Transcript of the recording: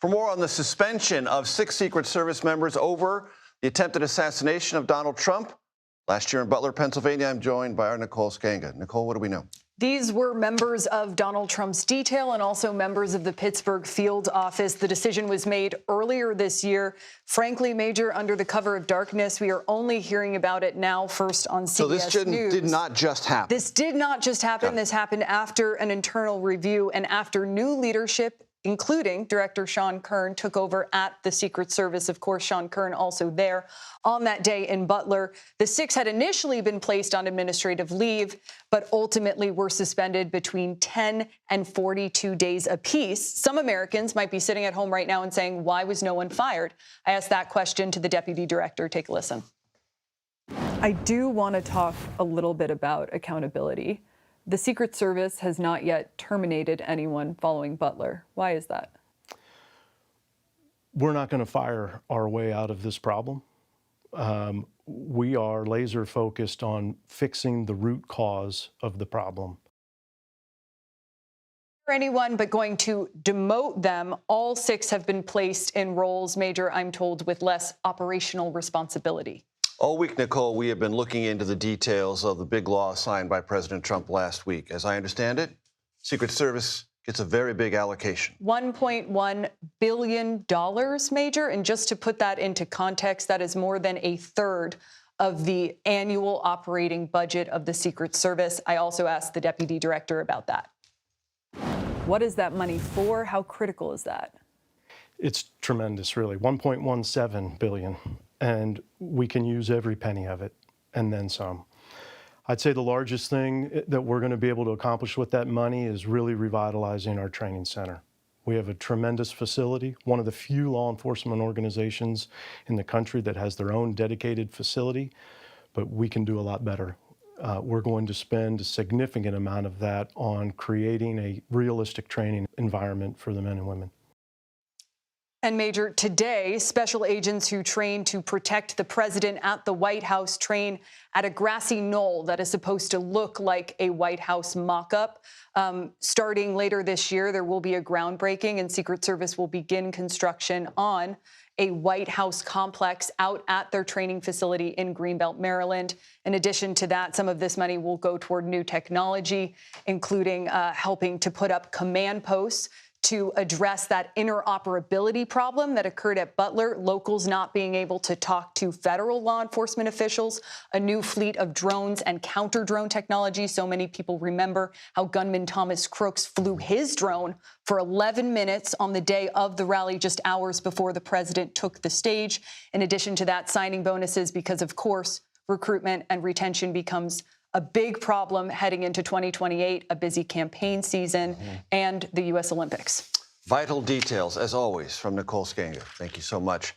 For more on the suspension of 6 Secret Service members over the attempted assassination of Donald Trump last year in Butler, Pennsylvania, I'm joined by our Nicole Sganga. Nicole, what do we know? These were members of Donald Trump's detail and also members of the Pittsburgh field office. The decision was made earlier this year. Frankly, Major, under the cover of darkness, we are only hearing about it now first on CBS News. So this did not just happen? This did not just happen. This happened after an internal review and after new leadership, including Director Sean Kern, took over at the Secret Service. Of course, Sean Kern also there on that day in Butler. The 6 had initially been placed on administrative leave, but ultimately were suspended between 10 and 42 days apiece. Some Americans might be sitting at home right now and saying, why was no one fired? I asked that question to the deputy director. Take a listen. I do want to talk a little bit about accountability. The Secret Service has not yet terminated anyone following Butler. Why is that? We're not going to fire our way out of this problem. We are laser focused on fixing the root cause of the problem. Anyone but going to demote them. All 6 have been placed in roles, Major, I'm told, with less operational responsibility. All week, Nicole, we have been looking into the details of the big law signed by President Trump last week. As I understand it, Secret Service gets a very big allocation. $1.1 billion, Major. And just to put that into context, that is more than a third of the annual operating budget of the Secret Service. I also asked the deputy director about that. What is that money for? How critical is that? It's tremendous, really. $1.17 billion. And we can use every penny of it and then some. I'd say the largest thing that we're going to be able to accomplish with that money is really revitalizing our training center. We have a tremendous facility, one of the few law enforcement organizations in the country that has their own dedicated facility, but we can do a lot better. We're going to spend a significant amount of that on creating a realistic training environment for the men and women. And Major, today, special agents who train to protect the president at the White House train at a grassy knoll that is supposed to look like a White House mock-up. Starting later this year, there will be a groundbreaking and Secret Service will begin construction on a White House complex out at their training facility in Greenbelt, Maryland. In addition to that, some of this money will go toward new technology, including helping to put up command posts to address that interoperability problem that occurred at Butler, locals not being able to talk to federal law enforcement officials, a new fleet of drones and counter-drone technology. So many people remember how gunman Thomas Crooks flew his drone for 11 minutes on the day of the rally, just hours before the president took the stage. In addition to that, signing bonuses because, of course, recruitment and retention becomes a big problem heading into 2028, a busy campaign season, and the U.S. Olympics. Vital details, as always, from Nicole Sganga. Thank you so much.